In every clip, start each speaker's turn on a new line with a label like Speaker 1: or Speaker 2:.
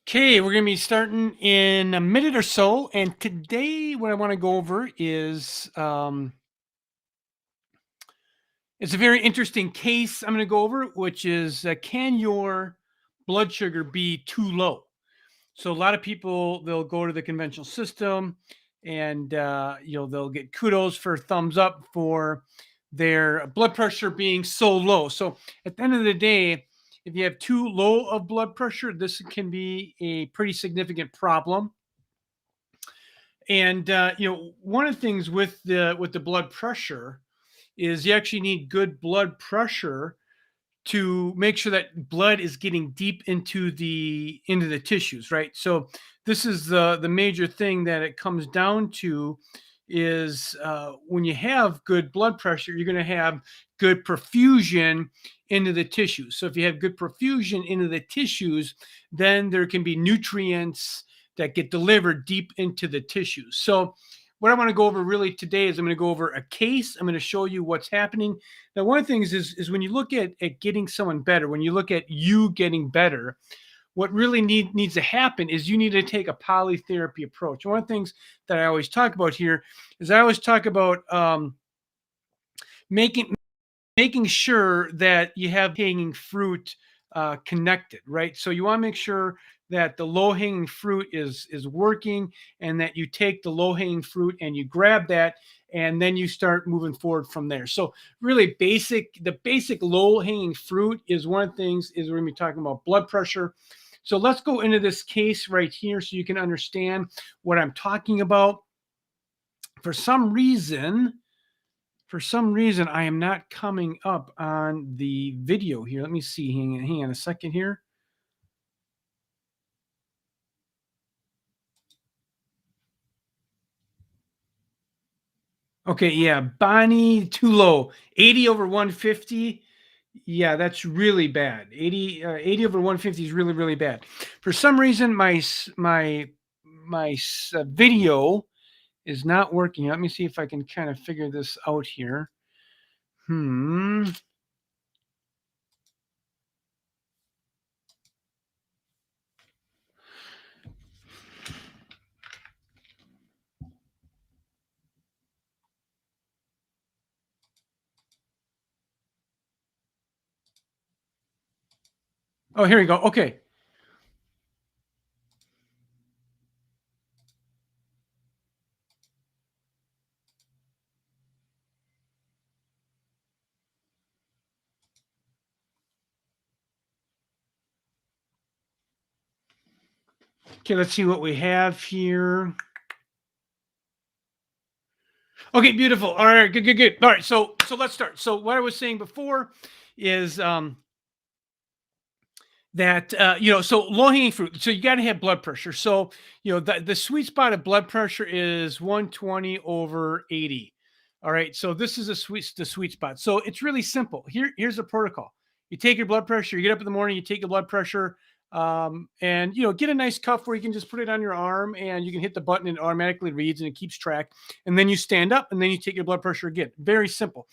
Speaker 1: Okay, we're going to be starting in a minute or so. And today, what I want to go over is it's a very interesting case I'm going to go over, which is can your blood sugar be too low? So, a lot of people they'll go to the conventional system and they'll get kudos for thumbs up for their blood pressure being so low. So, at the end of the day, if you have too low of blood pressure, this can be a pretty significant problem. And one of the things with the blood pressure is you actually need good blood pressure to make sure that blood is getting deep into the tissues, right? So this is the major thing that it comes down to is when you have good blood pressure, you're going to have good perfusion into the tissues. So if you have good perfusion into the tissues, then there can be nutrients that get delivered deep into the tissues. So what I want to go over really today is I'm going to go over a case. I'm going to show you what's happening. Now, one of the things is when you look at getting someone better, when you look at you getting better, what really needs to happen is you need to take a polytherapy approach. One of the things that I always talk about here is I always talk about making making sure that you have hanging fruit connected, right? So you want to make sure that the low hanging fruit is working, and that you take the low hanging fruit and you grab that, and then you start moving forward from there. So really, the basic low hanging fruit is one of the things is we're going to be talking about blood pressure. So let's go into this case right here so you can understand what I'm talking about. For some reason, I am not coming up on the video here. Let me see. Hang on a second here. Okay, yeah, Bonnie too low. 80 over 150. Yeah, that's really bad. 80 over 150 is really, really bad. For some reason, my video is not working. Let me see if I can kind of figure this out here. Hmm. Oh, here we go. Okay. Okay, let's see what we have here. Okay, beautiful. All right, good, good, good. All right, so let's start. So what I was saying before is that so low hanging fruit. So you got to have blood pressure. So the sweet spot of blood pressure is 120 over 80. All right, so this is the sweet spot. So it's really simple. Here's the protocol. You take your blood pressure. You get up in the morning. You take your blood pressure. And get a nice cuff where you can just put it on your arm and you can hit the button and it automatically reads and it keeps track. And then you stand up and then you take your blood pressure again. Very simple.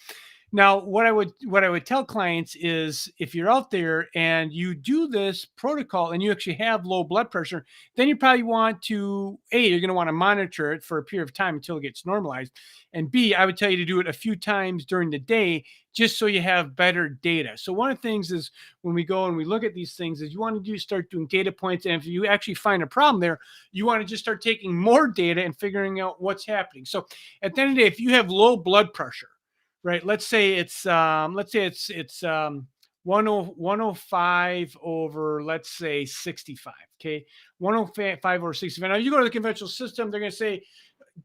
Speaker 1: Now, what I would tell clients is if you're out there and you do this protocol and you actually have low blood pressure, then you probably want to you're going to want to monitor it for a period of time until it gets normalized. And B, I would tell you to do it a few times during the day just so you have better data. So one of the things is when we go and we look at these things is you want to start doing data points. And if you actually find a problem there, you want to just start taking more data and figuring out what's happening. So at the end of the day, if you have low blood pressure, right? Let's say it's 105 over, let's say, 65. Okay, 105 over 65. Now you go to the conventional system, they're going to say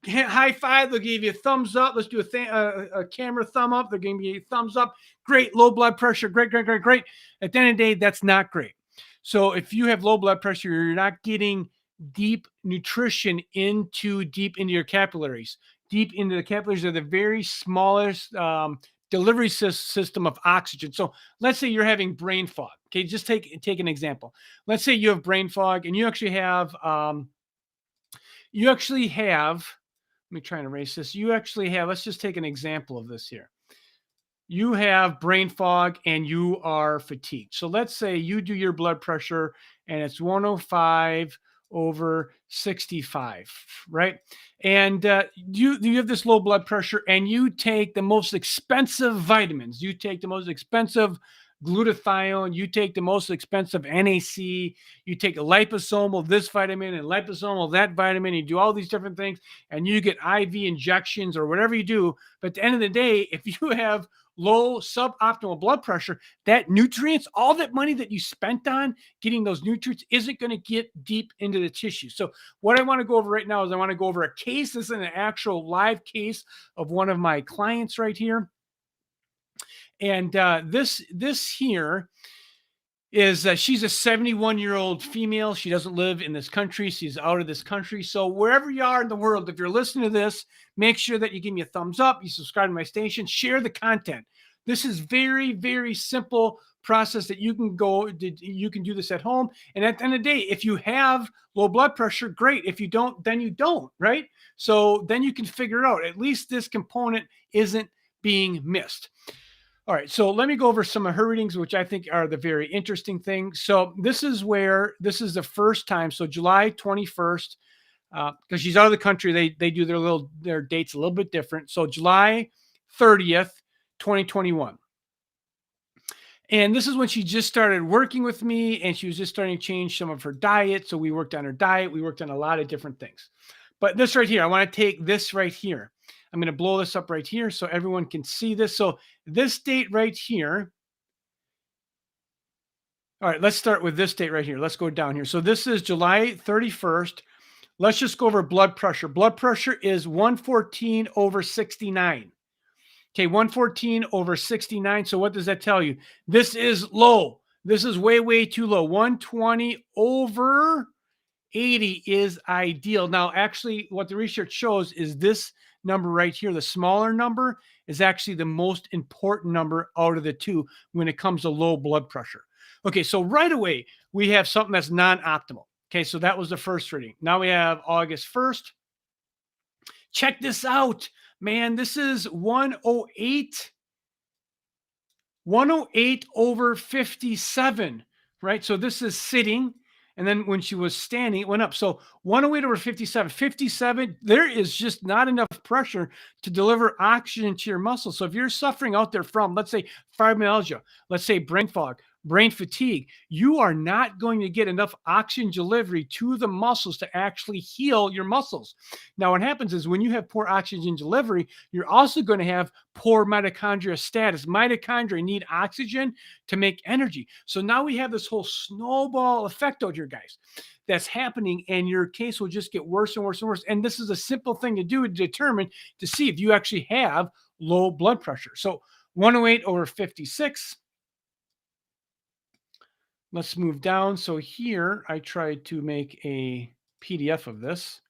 Speaker 1: high five. They'll give you a thumbs up. Let's do a camera thumb up. They're going to give you a thumbs up. Great, low blood pressure. Great, great, great, great. At the end of the day, that's not great. So if you have low blood pressure, you're not getting deep nutrition deep into your capillaries. Deep into the capillaries are the very smallest delivery system of oxygen. So let's say you're having brain fog. Okay, just take an example. Let's say you have brain fog and you actually have. Let me try and erase this. You actually have. Let's just take an example of this here. You have brain fog and you are fatigued. So let's say you do your blood pressure and it's 105 over 65, right? And you have this low blood pressure, and you take the most expensive vitamins. You take the most expensive glutathione. You take the most expensive NAC. You take a liposomal this vitamin and liposomal that vitamin. You do all these different things, and you get IV injections or whatever you do. But at the end of the day, if you have low suboptimal blood pressure, that nutrients, all that money that you spent on getting those nutrients isn't going to get deep into the tissue. So what I want to go over right now is I want to go over a case. This is an actual live case of one of my clients right here. And this here is she's a 71-year-old female. She doesn't live in this country. She's out of this country. So wherever you are in the world, if you're listening to this, make sure that you give me a thumbs up, you subscribe to my station, share the content. This is very, very simple process that you can do this at home. And at the end of the day, if you have low blood pressure, great. If you don't, then you don't, right? So then you can figure it out. At least this component isn't being missed. All right, so let me go over some of her readings, which I think are the very interesting thing. So this is the first time. So July 21st, because she's out of the country, they do their dates a little bit different. So July 30th, 2021. And this is when she just started working with me, and she was just starting to change some of her diet. So we worked on her diet. We worked on a lot of different things. But this right here, I want to take this right here. I'm going to blow this up right here so everyone can see this. So this date right here. All right, let's start with this date right here. Let's go down here. So this is July 31st. Let's just go over blood pressure. Blood pressure is 114 over 69. Okay, 114 over 69. So what does that tell you? This is low. This is way, way too low. 120 over 80 is ideal. Now, actually, what the research shows is this number right here, the smaller number, is actually the most important number out of the two when it comes to low blood pressure. Okay, so right away, we have something that's non-optimal. Okay, so that was the first reading. Now we have August 1st. Check this out, man. This is 108 over 57, right? So this is sitting. And then when she was standing, it went up. So 108 over 57. 57, there is just not enough pressure to deliver oxygen to your muscles. So if you're suffering out there from, let's say, fibromyalgia, let's say brain fog, brain fatigue, you are not going to get enough oxygen delivery to the muscles to actually heal your muscles. Now, what happens is when you have poor oxygen delivery, you're also going to have poor mitochondria status. Mitochondria need oxygen to make energy. So now we have this whole snowball effect out here, guys, that's happening, and your case will just get worse and worse and worse. And this is a simple thing to do to determine, to see if you actually have low blood pressure. So 108 over 56. Let's move down. So here I tried to make a PDF of this.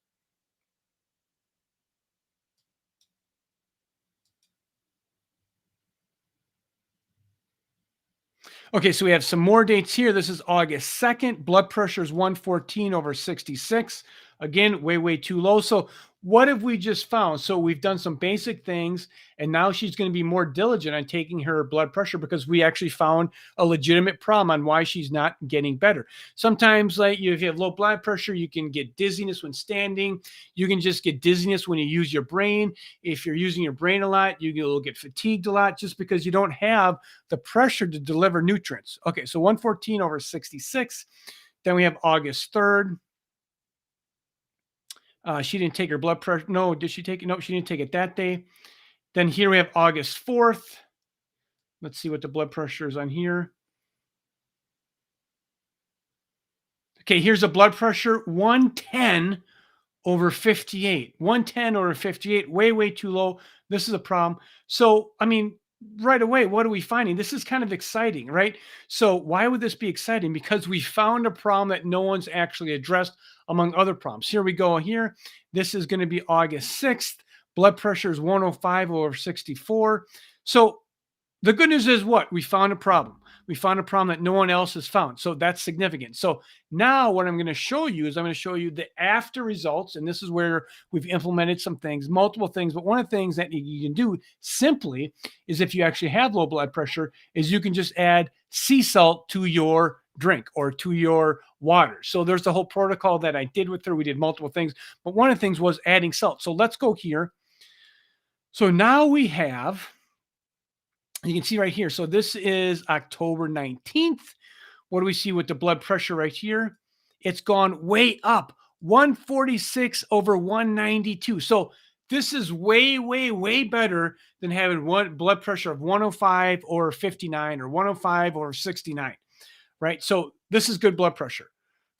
Speaker 1: Okay, so we have some more dates here. This is August 2nd. Blood pressure is 114 over 66. Again, way, way too low. So what have we just found? So we've done some basic things, and now she's going to be more diligent on taking her blood pressure because we actually found a legitimate problem on why she's not getting better. Sometimes, like if you have low blood pressure, you can get dizziness when standing. You can just get dizziness when you use your brain. If you're using your brain a lot, you'll get fatigued a lot just because you don't have the pressure to deliver nutrients. Okay, so 114 over 66. Then we have August 3rd. She didn't take her blood pressure. No, did she take it? No, she didn't take it that day. Then here we have August 4th. Let's see what the blood pressure is on here. Okay, here's a blood pressure, 110 over 58. 110 over 58, way, way too low. This is a problem. So, I mean, right away, what are we finding? This is kind of exciting, right? So why would this be exciting? Because we found a problem that no one's actually addressed among other problems. Here we go here. This is going to be August 6th. Blood pressure is 105 over 64. So the good news is what? We found a problem. We found a problem that no one else has found. So that's significant. So now what I'm going to show you is I'm going to show you the after results. And this is where we've implemented some things, multiple things. But one of the things that you can do simply is if you actually have low blood pressure is you can just add sea salt to your drink or to your water. So there's the whole protocol that I did with her. We did multiple things, but one of the things was adding salt. So let's go here. So now we have, you can see right here. So this is October 19th. What do we see with the blood pressure right here? It's gone way up, 146 over 192. So this is way, way, way better than having one blood pressure of 105 over 59 or 105 over 69, right? So this is good blood pressure.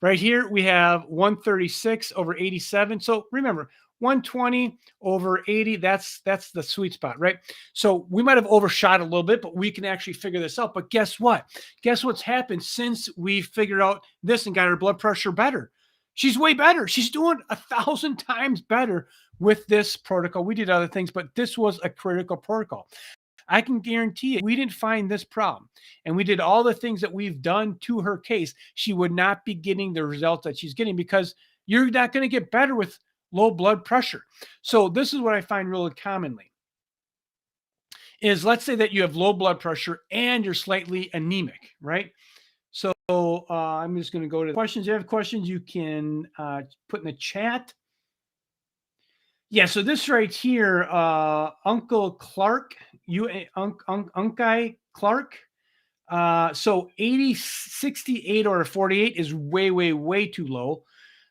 Speaker 1: Right here, we have 136 over 87. So remember, 120 over 80, that's the sweet spot, right? So we might have overshot a little bit, but we can actually figure this out. But guess what? Guess what's happened since we figured out this and got her blood pressure better? She's way better. She's doing 1,000 times better with this protocol. We did other things, but this was a critical protocol. I can guarantee you, we didn't find this problem and we did all the things that we've done to her case, she would not be getting the results that she's getting because you're not going to get better with low blood pressure. So this is what I find really commonly is, let's say that you have low blood pressure and you're slightly anemic, right? So I'm just going to go to the questions. If you have questions, you can put in the chat. Yeah, so this right here, Uncle Clark, Unkai Clark. So 80, 68 or 48 is way, way, way too low.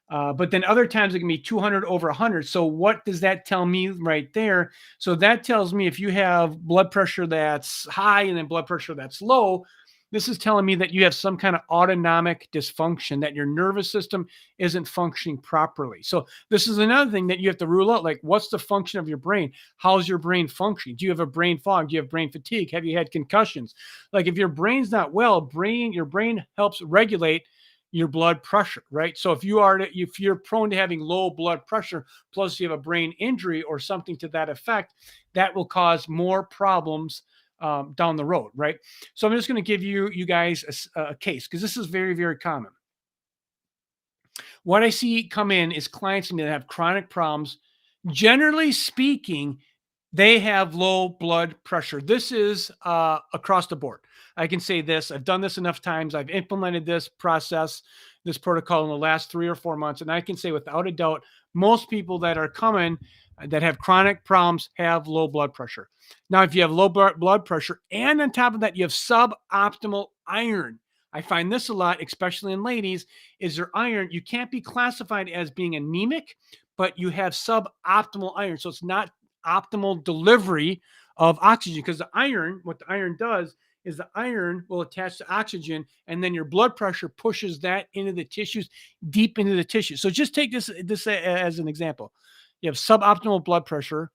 Speaker 1: But then other times it can be 200 over 100. So what does that tell me right there? So that tells me if you have blood pressure that's high and then blood pressure that's low, this is telling me that you have some kind of autonomic dysfunction, that your nervous system isn't functioning properly. So this is another thing that you have to rule out. Like, what's the function of your brain? How's your brain functioning? Do you have a brain fog? Do you have brain fatigue? Have you had concussions? Like, if your brain's not well, your brain helps regulate your blood pressure, right? So if you're prone to having low blood pressure, plus you have a brain injury or something to that effect, that will cause more problems down the road, right? So I'm just going to give you guys a case because this is very, very common. What I see come in is clients that have chronic problems. Generally speaking, they have low blood pressure. This is across the board. I can say this. I've done this enough times. I've implemented this process, this protocol in the last 3 or 4 months. And I can say without a doubt, most people that are coming that have chronic problems have low blood pressure. Now, if you have low blood pressure and on top of that, you have suboptimal iron. I find this a lot, especially in ladies, is their iron. You can't be classified as being anemic, but you have suboptimal iron. So it's not optimal delivery of oxygen because what the iron does is the iron will attach to oxygen and then your blood pressure pushes that into the tissues, deep into the tissue. So just take this as an example. You have suboptimal blood pressure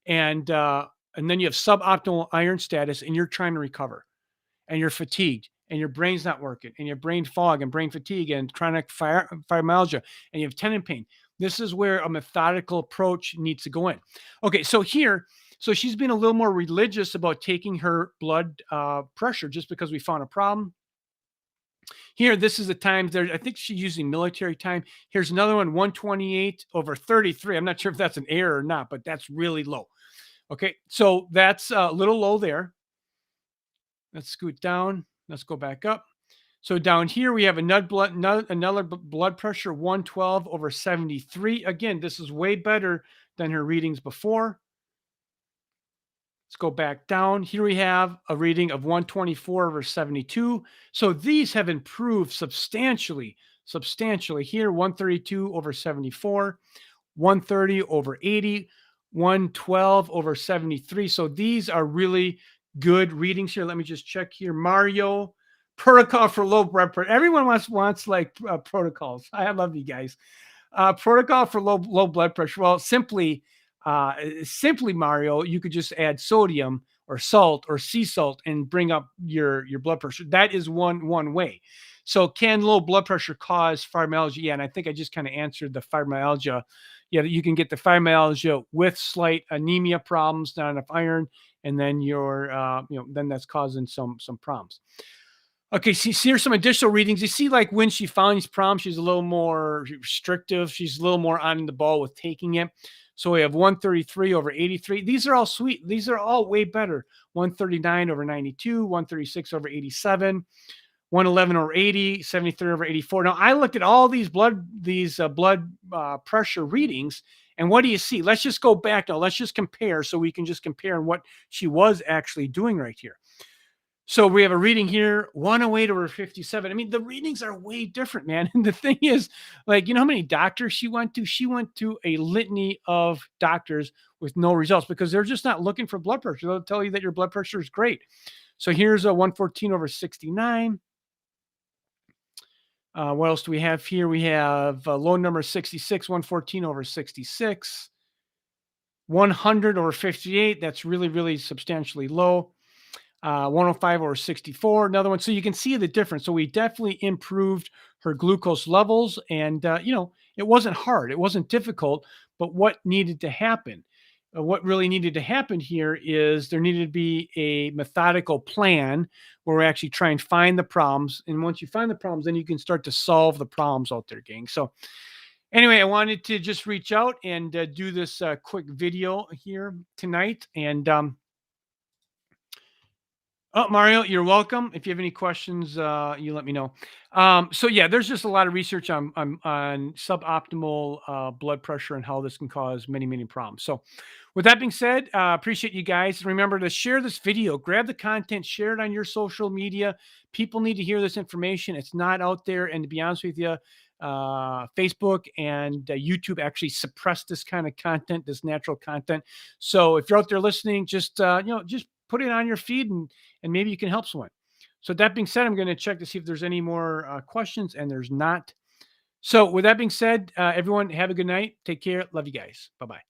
Speaker 1: and then you have suboptimal iron status and you're trying to recover and you're fatigued and your brain's not working and you have brain fog and brain fatigue and chronic fibromyalgia and you have tendon pain. This is where a methodical approach needs to go in. Okay, so she's been a little more religious about taking her blood pressure just because we found a problem. Here, this is the times there. I think she's using military time. Here's another one, 128 over 33. I'm not sure if that's an error or not, but that's really low. Okay, so that's a little low there. Let's scoot down. Let's go back up. So down here, we have another blood pressure, 112 over 73. Again, this is way better than her readings before. Let's go back down. Here we have a reading of 124 over 72. So these have improved substantially. Here, 132 over 74, 130 over 80, 112 over 73. So these are really good readings here. Let me just check here. Mario, protocol for low blood pressure. Everyone wants like protocols. I love you guys. Protocol for low blood pressure. Well, simply Mario, you could just add sodium or salt or sea salt and bring up your blood pressure. That is one way. So can low blood pressure cause fibromyalgia? Yeah, and I think I just kind of answered the fibromyalgia. Yeah, you can get the fibromyalgia with slight anemia problems, not enough iron, and then then that's causing some problems. Okay, see, here's some additional readings. You see, like when she found these problems, she's a little more restrictive. She's a little more on the ball with taking it. So we have 133 over 83. These are all sweet. These are all way better. 139 over 92, 136 over 87, 111 over 80, 73 over 84. Now I looked at all these blood pressure readings, and what do you see? Let's just go back now. Let's just compare so we can just compare what she was actually doing right here. So we have a reading here, 108 over 57. I mean, the readings are way different, man. And the thing is, like, you know how many doctors she went to? She went to a litany of doctors with no results because they're just not looking for blood pressure. They'll tell you that your blood pressure is great. So here's a 114 over 69. What else do we have here? We have low number 66, 114 over 66, 100 over 58. That's really, really substantially low. 105 over 64, another one. So you can see the difference. So we definitely improved her glucose levels. And, it wasn't hard, it wasn't difficult. But what needed to happen? What really needed to happen here is there needed to be a methodical plan where we actually try and find the problems. And once you find the problems, then you can start to solve the problems out there, gang. So, anyway, I wanted to just reach out and do this quick video here tonight. And, oh, Mario, you're welcome. If you have any questions, you let me know. So yeah, there's just a lot of research on suboptimal blood pressure and how this can cause many, many problems. So with that being said, appreciate you guys. Remember to share this video, grab the content, share it on your social media. People need to hear this information. It's not out there. And to be honest with you, Facebook and YouTube actually suppress this kind of content, this natural content. So if you're out there listening, just put it on your feed and maybe you can help someone. So that being said, I'm going to check to see if there's any more questions, and there's not. So with that being said, everyone have a good night. Take care. Love you guys. Bye-bye.